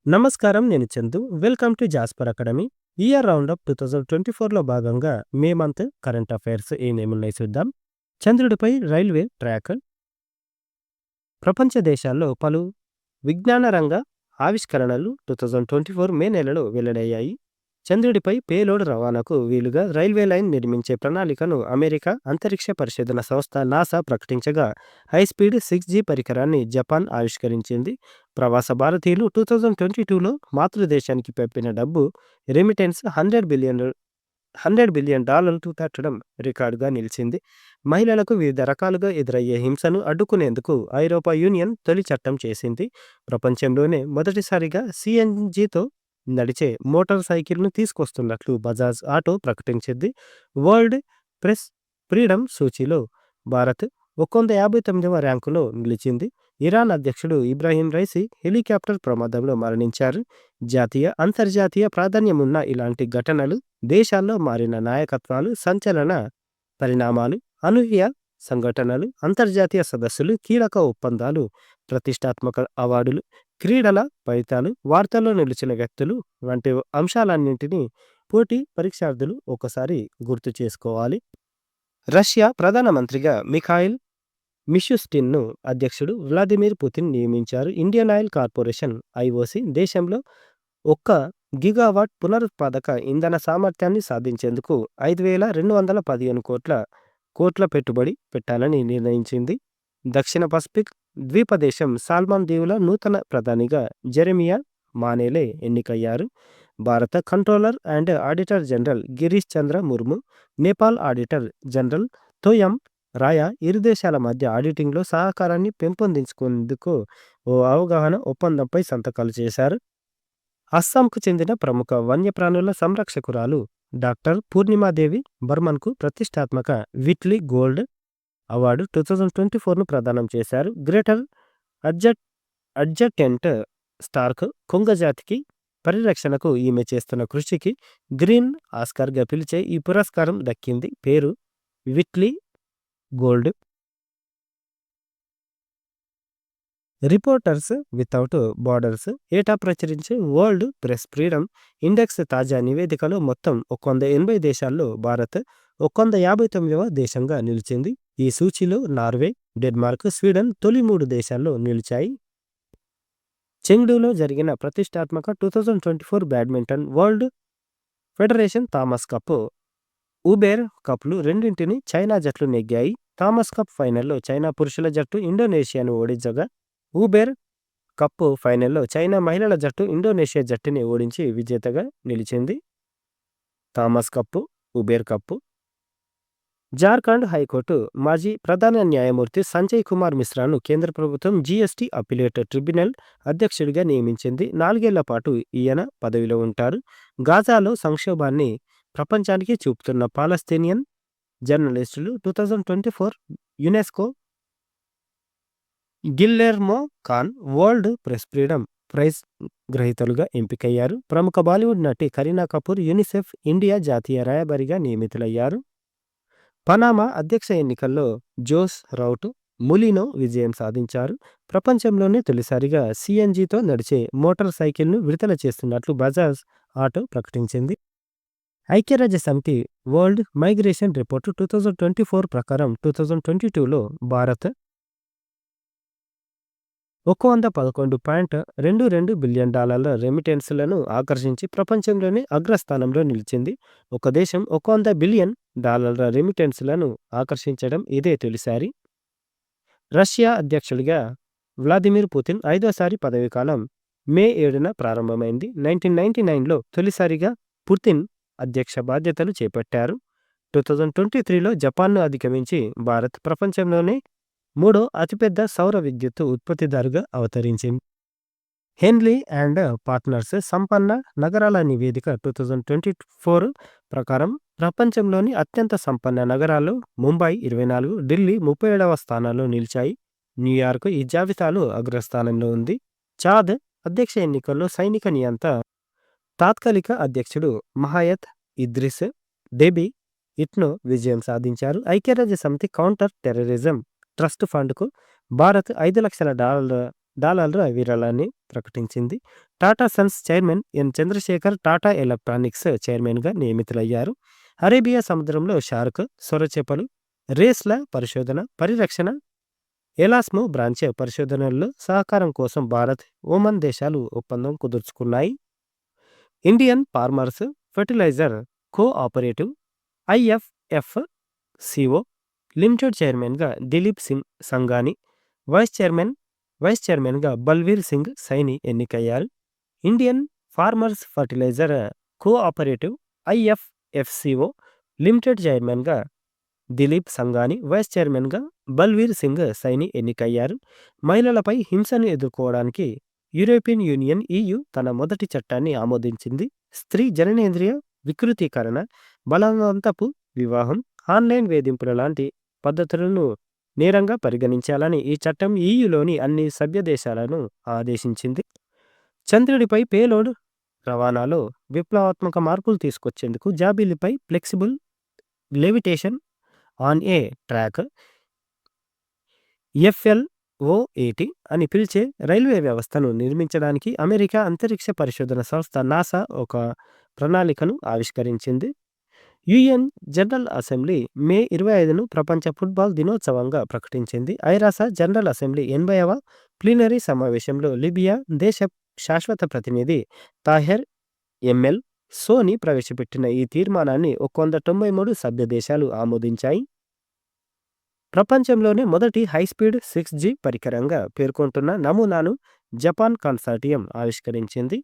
నమస్కారం. నేను Chandu. Welcome to Jasper academy. Year roundup 2024లో భాగంగా మే మంత్ కరెంట్ అఫైర్స్ ఏమేమున్నాయి చూద్దాం. చంద్రుడిపై రైల్వే ట్రాక్. ప్రపంచ దేశాల్లో పలు విజ్ఞాన రంగ ఆవిష్కరణలు 2024 మే నెలలో వెల్లడయ్యాయి. చంద్రుడిపై పేలోడ్ రవాణాకు వీలుగా రైల్వే లైన్ నిర్మించే ప్రణాళికను అమెరికా అంతరిక్ష పరిశోధన సంస్థ నాసా ప్రకటించగా, హైస్పీడ్ 6G పరికరాన్ని జపాన్ ఆవిష్కరించింది. ప్రవాస భారతీయులు 2022లో మాతృదేశానికి పంపిన డబ్బు రెమిటెన్స్ $100 బిలియన్ దాటడం రికార్డుగా నిలిచింది. మహిళలకు వివిధ రకాలుగా ఎదురయ్యే హింసను అడ్డుకునేందుకు ఐరోపా యూనియన్ తొలి చట్టం చేసింది. ప్రపంచంలోనే మొదటిసారిగా సిఎన్జితో నడిచే మోటార్ సైకిల్ను తీసుకొస్తున్నట్లు బజాజ్ ఆటో ప్రకటించింది. వరల్డ్ ప్రెస్ ఫ్రీడమ్ సూచీలో భారత్ 159వ ర్యాంకులో నిలిచింది. ఇరాన్ అధ్యక్షుడు ఇబ్రాహీం రైసీ హెలికాప్టర్ ప్రమాదంలో మరణించారు. జాతీయ, అంతర్జాతీయ ప్రాధాన్యమున్న ఇలాంటి ఘటనలు, దేశాల్లో మారిన నాయకత్వాలు, సంచలన పరిణామాలు, అనూహ్య సంఘటనలు, అంతర్జాతీయ సదస్సులు, కీలక ఒప్పందాలు, ప్రతిష్టాత్మక అవార్డులు, క్రీడల ఫలితాలు, వార్తల్లో నిలిచిన వ్యక్తులు వంటి అంశాలన్నింటినీ పోటీ పరీక్షార్థులు ఒకసారి గుర్తు చేసుకోవాలి. రష్యా ప్రధానమంత్రిగా మిఖాయిల్ మిషుస్టిన్ను అధ్యక్షుడు వ్లాదిమిర్ పుతిన్ నియమించారు. ఇండియన్ ఆయిల్ కార్పొరేషన్ ఐఓసి దేశంలో 1 గిగావాట్ పునరుత్పాదక ఇంధన సామర్థ్యాన్ని సాధించేందుకు 5,215 కోట్ల పెట్టుబడి పెట్టాలని నిర్ణయించింది. దక్షిణ పసిఫిక్ ద్వీపదేశం సాల్మన్ దీవుల నూతన ప్రధానిగా జెరెమియా మానేలే ఎన్నికయ్యారు. భారత controller and auditor general Girish Chandra Murmu, Nepal auditor general Toyam Raya ఇరు దేశాల మధ్య ఆడిటింగ్లో సహకారాన్ని పెంపొందించుకునేందుకు ఓ అవగాహన ఒప్పందంపై సంతకాలు చేశారు. అస్సాంకు చెందిన ప్రముఖ వన్యప్రాణుల సంరక్షకురాలు డాక్టర్ పూర్ణిమాదేవి బర్మన్కు ప్రతిష్టాత్మక విట్లీ గోల్డ్ అవార్డు 2024ను ప్రదానం చేశారు. గ్రేటర్ అడ్జటెంట్ స్టార్క్ కొంగజాతికి పరిరక్షణకు ఈమె చేస్తున్న కృషికి గ్రీన్ ఆస్కార్గా పిలిచే ఈ పురస్కారం దక్కింది. పేరు Whitelee gold. Reporters without borders ఏటా ప్రచురించే వరల్డ్ ప్రెస్ ఫ్రీడమ్ ఇండెక్స్ తాజా నివేదికలో మొత్తం 180 దేశాల్లో భారత్ 159వ దేశంగా నిలిచింది. ఈ సూచీలో నార్వే, డెన్మార్క్, స్వీడన్ తొలి 3 దేశాల్లో నిలిచాయి. చెంగ్డూలో జరిగిన ప్రతిష్టాత్మక 2024 badminton world federation Thomas cup, Uber కప్లు రెండింటిని చైనా జట్లు నెగ్గాయి. థామస్ కప్ ఫైనల్లో చైనా పురుషుల జట్టు ఇండోనేషియాను ఓడించగా, ఉబెర్ కప్ ఫైనల్లో చైనా మహిళల జట్టు ఇండోనేషియా జట్టుని ఓడించి విజేతగా నిలిచింది. Thomas cup, Uber cup. Jharkhand high court మాజీ ప్రధాన న్యాయమూర్తి సంజయ్ కుమార్ మిశ్రాను కేంద్ర ప్రభుత్వం జీఎస్టీ అప్పీలేట్ ట్రిబ్యునల్ అధ్యక్షుడిగా నియమించింది. 4 ఏళ్ల పాటు ఈయన పదవిలో ఉంటారు. గాజాలో సంక్షోభాన్ని ప్రపంచానికి చూపుతున్న పాలస్తీనియన్ జర్నలిస్టులు 2024 UNESCO Guillermo Cano world press freedom prize గ్రహీతలుగా ఎంపికయ్యారు. ప్రముఖ బాలీవుడ్ నటి కరీనా కపూర్ యూనిసెఫ్ ఇండియా జాతీయ రాయబారిగా నియమితులయ్యారు. పనామా అధ్యక్ష ఎన్నికల్లో జోస్ రౌట్ ములినో విజయం సాధించారు. ప్రపంచంలోనే తొలిసారిగా సిఎన్జితో నడిచే మోటార్ సైకిల్ను విడుదల చేస్తున్నట్లు బజాజ్ ఆటో ప్రకటించింది. ఐక్యరాజ్య సమితి వరల్డ్ మైగ్రేషన్ రిపోర్టు 2024 ప్రకారం 2022లో భారత్ $111.22 బిలియన్ రెమిటెన్స్లను ఆకర్షించి ప్రపంచంలోనే అగ్రస్థానంలో నిలిచింది. ఒక దేశం $100 బిలియన్ రెమిటెన్స్లను ఆకర్షించడం ఇదే తొలిసారి. రష్యా అధ్యక్షుడిగా వ్లాదిమిర్ పుతిన్ 5వసారి పదవీకాలం మే 7న ప్రారంభమైంది. 1999లో తొలిసారిగా పుతిన్ అధ్యక్ష బాధ్యతలు చేపట్టారు. 2023లో జపాన్ను అధిగమించి భారత్ ప్రపంచంలోనే 3వ అతిపెద్ద సౌర విద్యుత్తు ఉత్పత్తిదారుగా అవతరించింది. హెన్లీ అండ్ పార్ట్నర్స్ సంపన్న నగరాల నివేదిక 2024 ప్రకారం ప్రపంచంలోని అత్యంత సంపన్న నగరాల్లో ముంబై 24, ఢిల్లీ 37వ స్థానాల్లో నిలిచాయి. న్యూయార్క్ ఈ జాబితాలో అగ్రస్థానంలో ఉంది. చాద్ అధ్యక్ష ఎన్నికల్లో సైనిక నియంత తాత్కాలిక అధ్యక్షుడు మహయత్ ఇద్రిస్ డెబీ ఇట్నో విజయం సాధించారు. ఐక్యరాజ్య సమితి కౌంటర్ టెర్రరిజం ట్రస్ట్ ఫండ్కు భారత్ $5 లక్షల విరాళాన్ని ప్రకటించింది. Tata sons chairman N Chandrasekhar Tata electronics చైర్మన్గా నియమితులయ్యారు. అరేబియా సముద్రంలో షార్క్, సొరచేపలు రేస్ల పరిశోధన, పరిరక్షణ ఎలాస్మో బ్రాంచ్ పరిశోధనల్లో సహకారం కోసం భారత్, ఒమన్ దేశాలు ఒప్పందం కుదుర్చుకున్నాయి. Indian farmers fertiliser cooperative IFFCO limited చైర్మన్గా దిలీప్ సింగ్ సంఘాని, వైస్ చైర్మన్గా బల్వీర్ సింగ్ సైని ఎన్నికయ్యారు. Indian farmers fertiliser cooperative IFFCO limited చైర్మన్గా దిలీప్ సంఘాని, వైస్ చైర్మన్గా బల్వీర్ సింగ్ సైని ఎన్నికయ్యారు. మహిళలపై హింసను ఎదుర్కోవడానికి యూరోపియన్ యూనియన్ EU తన మొదటి చట్టాన్ని ఆమోదించింది. స్త్రీ జననేంద్రియ వికృతీకరణ, బలవంతపు వివాహం, ఆన్లైన్ వేధింపుల లాంటి పద్ధతులను నేరంగా పరిగణించాలని ఈ చట్టం EUలోని అన్ని సభ్య దేశాలను ఆదేశించింది. చంద్రుడిపై పేలోడ్ రవాణాలో విప్లవాత్మక మార్పులు తీసుకొచ్చేందుకు జాబిల్లిపై flexible levitation on a track FLOAT అని పిలిచే రైల్వే వ్యవస్థను నిర్మించడానికి అమెరికా అంతరిక్ష పరిశోధన సంస్థ నాసా ఒక ప్రణాళికను ఆవిష్కరించింది. UN జనరల్ అసెంబ్లీ మే 25ను ప్రపంచ ఫుట్బాల్ దినోత్సవంగా ప్రకటించింది. ఐరాస జనరల్ అసెంబ్లీ 80వ ప్లీనరీ సమావేశంలో లిబియా దేశ శాశ్వత ప్రతినిధి తాహెర్ ఎంఎల్ సోని ప్రవేశపెట్టిన ఈ తీర్మానాన్ని 193 సభ్య దేశాలు ఆమోదించాయి. ప్రపంచంలోనే మొదటి హైస్పీడ్ 6G పరికరంగా పేర్కొంటున్న నమూనాను జపాన్ కన్సార్టియం ఆవిష్కరించింది.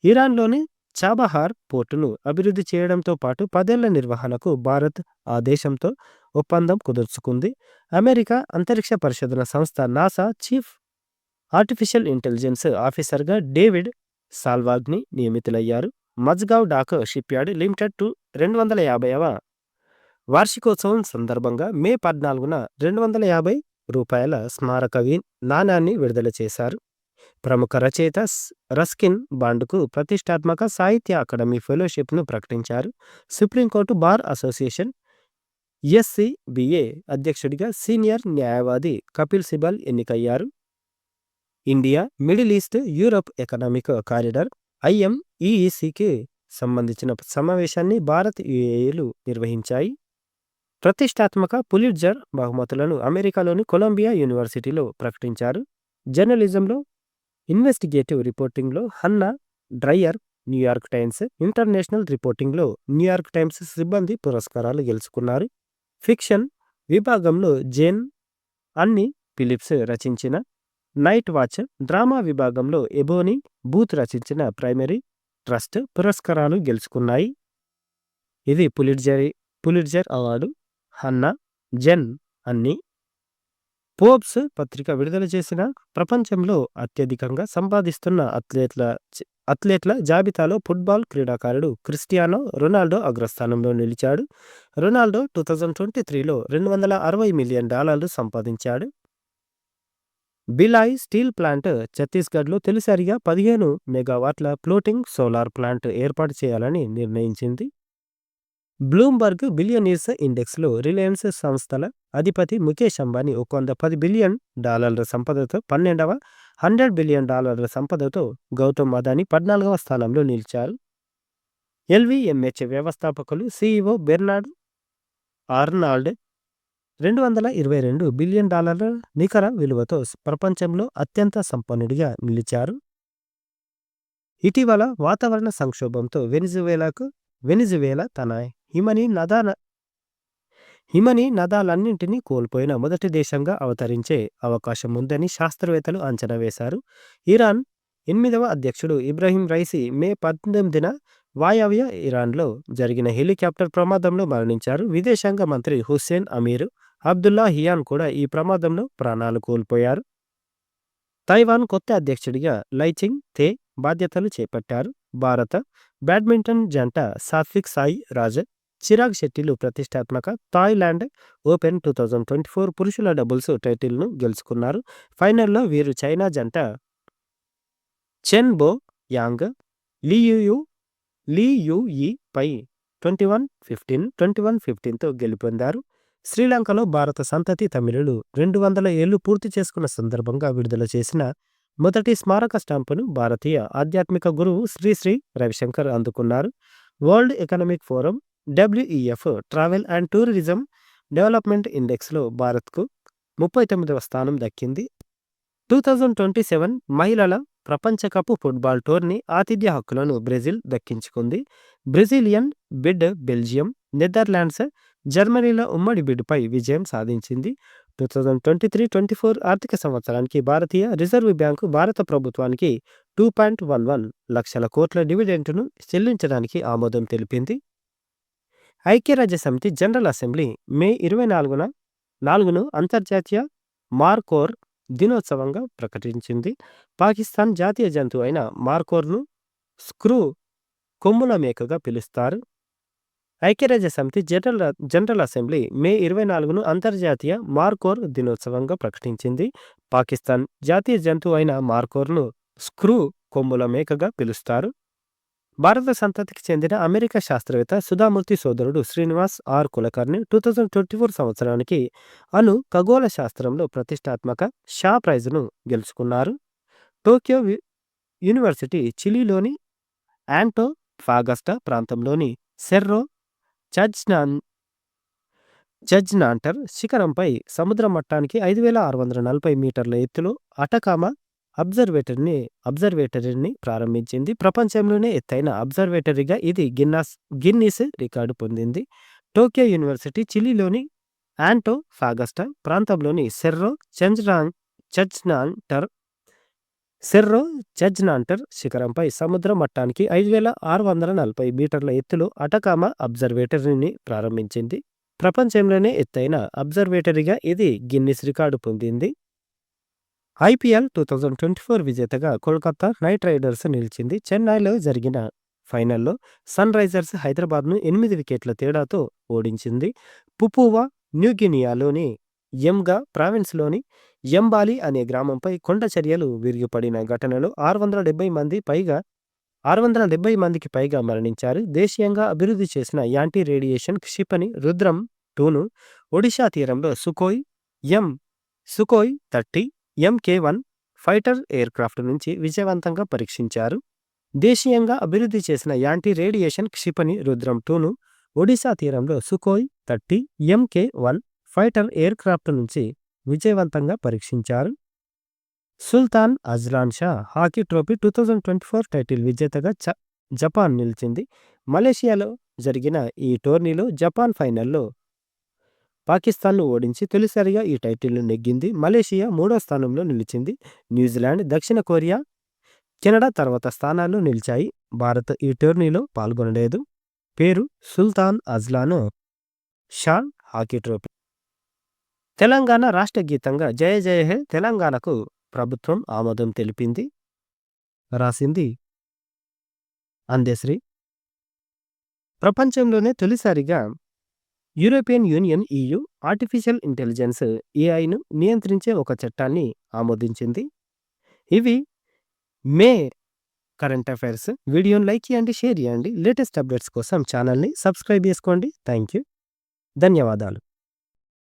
ఇరాన్లోని చాబహార్ పోర్టును అభివృద్ధి చేయడంతో పాటు 10 ఏళ్ల నిర్వహణకు భారత్ ఆ దేశంతో ఒప్పందం కుదుర్చుకుంది. అమెరికా అంతరిక్ష పరిశోధన సంస్థ నాసా చీఫ్ ఆర్టిఫిషియల్ ఇంటెలిజెన్స్ ఆఫీసర్గా డేవిడ్ సాల్వాగ్ని నియమితులయ్యారు. మజ్గావ్ డాక్ షిప్యార్డ్ లిమిటెడ్ 250వ వార్షికోత్సవం సందర్భంగా మే 14న ₹250 స్మారక నాణాన్ని విడుదల చేశారు. ప్రముఖ రచయిత రస్కిన్ బాండ్కు ప్రతిష్టాత్మక సాహిత్య అకాడమీ ఫెలోషిప్ను ప్రకటించారు. సుప్రీంకోర్టు బార్ అసోసియేషన్ SCBA అధ్యక్షుడిగా సీనియర్ న్యాయవాది కపిల్ సిబల్ ఎన్నికయ్యారు. India, middle east, Europe economic corridor IMEECకి సంబంధించిన సమావేశాన్ని భారత్, UAEలు నిర్వహించాయి. ప్రతిష్టాత్మక పులిట్జర్ బహుమతులను అమెరికాలోని కొలంబియా యూనివర్సిటీలో ప్రకటించారు. జర్నలిజంలో ఇన్వెస్టిగేటివ్ రిపోర్టింగ్లో Hannah Dreier New York Times, international రిపోర్టింగ్లో న్యూయార్క్ టైమ్స్ సిబ్బంది పురస్కారాలు గెలుచుకున్నారు. ఫిక్షన్ విభాగంలో జేన్ అన్ని ఫిలిప్స్ రచించిన నైట్ వాచ్, డ్రామా విభాగంలో ఎబోనీ బూత్ రచించిన ప్రైమరీ ట్రస్ట్ పురస్కారాలు గెలుచుకున్నాయి. ఇది పులిట్జర్ అవార్డు. హన్నా, జెన్ అన్ని. ఫోర్బ్స్ పత్రిక విడుదల చేసిన ప్రపంచంలో అత్యధికంగా సంపాదిస్తున్న అథ్లెట్ల జాబితాలో ఫుట్బాల్ క్రీడాకారుడు క్రిస్టియానో రొనాల్డో అగ్రస్థానంలో నిలిచాడు. రొనాల్డో 2023లో $260 మిలియన్ సంపాదించాడు. బిలాయ్ స్టీల్ ప్లాంట్ ఛత్తీస్గఢ్లో తొలిసారిగా 15 మెగావాట్ల ఫ్లోటింగ్ సోలార్ ప్లాంట్ ఏర్పాటు చేయాలని నిర్ణయించింది. బ్లూంబర్గ్ బిలియనీర్స్ ఇండెక్స్లో రిలయన్స్ సంస్థల అధిపతి ముఖేష్ అంబానీ $110 బిలియన్ సంపదతో 12వ, $100 బిలియన్ సంపదతో గౌతమ్ అదానీ 14వ స్థానంలో నిలిచారు. LVMH వ్యవస్థాపకులు CEO బెర్నార్డ్ ఆర్నాల్డ్ $222 బిలియన్ నికర విలువతో ప్రపంచంలో అత్యంత సంపన్నుడిగా నిలిచారు. ఇటీవల వాతావరణ సంక్షోభంతో వెనిజువేలా తన హిమనీ నదాలన్నింటినీ కోల్పోయిన మొదటి దేశంగా అవతరించే అవకాశం ఉందని శాస్త్రవేత్తలు అంచనా వేశారు. ఇరాన్ 8వ అధ్యక్షుడు ఇబ్రహీం రైసీ మే 18న వాయవ్య ఇరాన్లో జరిగిన హెలికాప్టర్ ప్రమాదంలో మరణించారు. విదేశాంగ మంత్రి హుస్సేన్ అమీర్ అబ్దుల్లా హియాన్ కూడా ఈ ప్రమాదంలో ప్రాణాలు కోల్పోయారు. తైవాన్ కొత్త అధ్యక్షుడిగా లైచింగ్ తే బాధ్యతలు చేపట్టారు. భారత బ్యాడ్మింటన్ జంట సాత్విక్ సాయిరాజ్, చిరాగ్ షెట్టిలు ప్రతిష్టాత్మక థాయిలాండ్ ఓపెన్ 2024 పురుషుల డబుల్స్ టైటిల్ను గెలుచుకున్నారు. ఫైనల్లో వీరు చైనా జంట చెన్ బో యాంగ్, లీ యూయి పై 21-15, 21-15తో గెలుపొందారు. శ్రీలంకలో భారత సంతతి తమిళులు 200 ఏళ్లు పూర్తి చేసుకున్న సందర్భంగా విడుదల చేసిన మొదటి స్మారక స్టాంపును భారతీయ ఆధ్యాత్మిక గురువు శ్రీ శ్రీ రవిశంకర్ అందుకున్నారు. World economic forum WEF travel and tourism development ఇండెక్స్లో భారత్కు 39వ స్థానం దక్కింది. 2027 మహిళల ప్రపంచ కప్ ఫుట్బాల్ టోర్నీ ఆతిథ్య హక్కులను బ్రెజిల్ దక్కించుకుంది. బ్రెజిలియన్ బిడ్ బెల్జియం, నెదర్లాండ్స్, జర్మనీల ఉమ్మడి బిడ్పై విజయం సాధించింది. 2023-24 ఆర్థిక సంవత్సరానికి భారతీయ రిజర్వ్ బ్యాంకు భారత ప్రభుత్వానికి 2.11 లక్షల కోట్ల డివిడెంట్ను చెల్లించడానికి ఆమోదం తెలిపింది. ఐక్యరాజ్యసమితి జనరల్ అసెంబ్లీ మే 24ను అంతర్జాతీయ మార్కోర్ దినోత్సవంగా ప్రకటించింది. పాకిస్తాన్ జాతీయ జంతువు అయిన మార్కోర్ను స్క్రూ కొమ్ముల మేకగా పిలుస్తారు. ఐక్యరాజ్యసమితి జనరల్ అసెంబ్లీ మే 24ను అంతర్జాతీయ మార్కోర్ దినోత్సవంగా ప్రకటించింది. పాకిస్తాన్ జాతీయ జంతువు అయిన మార్కోర్ను స్క్రూ కొమ్ముల మేకగా పిలుస్తారు. భారత సంతతికి చెందిన అమెరికా శాస్త్రవేత్త సుధామూర్తి సోదరుడు శ్రీనివాస్ ఆర్ కులకర్ణి 2024 సంవత్సరానికి అణు ఖగోళ శాస్త్రంలో ప్రతిష్టాత్మక షా ప్రైజ్ను గెలుచుకున్నారు. టోక్యో యూనివర్సిటీ చిలీలోని యాంటోఫాగస్టా ప్రాంతంలోని సెర్రో జజ్నాంటర్ శిఖరంపై సముద్ర మట్టానికి 5640 మీటర్ల ఎత్తులో అటకామా అబ్జర్వేటరీని ప్రారంభించింది. ప్రపంచంలోనే ఎత్తైన అబ్జర్వేటరీగా ఇది గిన్నీస్ రికార్డు పొందింది. టోక్యో యూనివర్సిటీ చిలీలోని యాంటోఫాగస్టా ప్రాంతంలోని సెర్రో జజ్నాంటర్ శిఖరంపై సముద్ర మట్టానికి 5640 మీటర్ల ఎత్తులో అటకామా అబ్జర్వేటరీని ప్రారంభించింది. ప్రపంచంలోనే ఎత్తైన అబ్జర్వేటరీగా ఇది గిన్నిస్ రికార్డు పొందింది. IPL 2024 విజేతగా కోల్కతా నైట్ రైడర్స్ నిలిచింది. చెన్నైలో జరిగిన ఫైనల్లో సన్ రైజర్స్ హైదరాబాద్ను 8 వికెట్ల తేడాతో ఓడించింది. పుపువా న్యూగినియాలోని ఎంగా ప్రావిన్స్లోని ఎంబాలి అనే గ్రామంపై కొండ చర్యలు విరిగిపడిన ఘటనలో 670 మందికి పైగా మరణించారు. దేశీయంగా అభివృద్ధి చేసిన యాంటీ రేడియేషన్ క్షిపణి రుద్రం 2ను ఒడిషా తీరంలో సుఖోయ్ 30 MK1 ఫైటర్ ఎయిర్క్రాఫ్ట్ నుంచి విజయవంతంగా పరీక్షించారు. దేశీయంగా అభివృద్ధి చేసిన యాంటీ రేడియేషన్ క్షిపణి రుద్రం 2ను ఒడిశా తీరంలో సుఖోయ్ 30 MK1 ఫైటర్ ఎయిర్క్రాఫ్ట్ నుంచి విజయవంతంగా పరీక్షించారు. Sultan Azlan Shah hockey trophy 2024 title విజేతగా జపాన్ నిలిచింది. మలేషియాలో జరిగిన ఈ టోర్నీలో జపాన్ ఫైనల్లో పాకిస్తాన్ను ఓడించి తొలిసారిగా ఈ టైటిల్ను నెగ్గింది. మలేషియా 3వ స్థానంలో నిలిచింది. న్యూజిలాండ్, దక్షిణ కొరియా, కెనడా తర్వాత స్థానాల్లో నిలిచాయి. భారత్ ఈ టోర్నీలో పాల్గొనలేదు. పేరు Sultan Azlan Shah hockey trophy. Telangana రాష్ట్ర గీతంగా జయ జయ హే తెలంగాణకు ప్రభుత్వం ఆమోదం తెలిపింది. రాసింది అందశ్రీ. ప్రపంచంలోనే తొలిసారిగా European union EU artificial intelligence AIను నియంత్రించే ఒక చట్టాన్ని ఆమోదించింది. ఇవి మే కరెంట్ అఫైర్స్. వీడియోని లైక్ చేయండి, షేర్ చేయండి. లేటెస్ట్ అప్డేట్స్ కోసం ఛానల్ని సబ్స్క్రైబ్ చేసుకోండి. Thank you. ధన్యవాదాలు.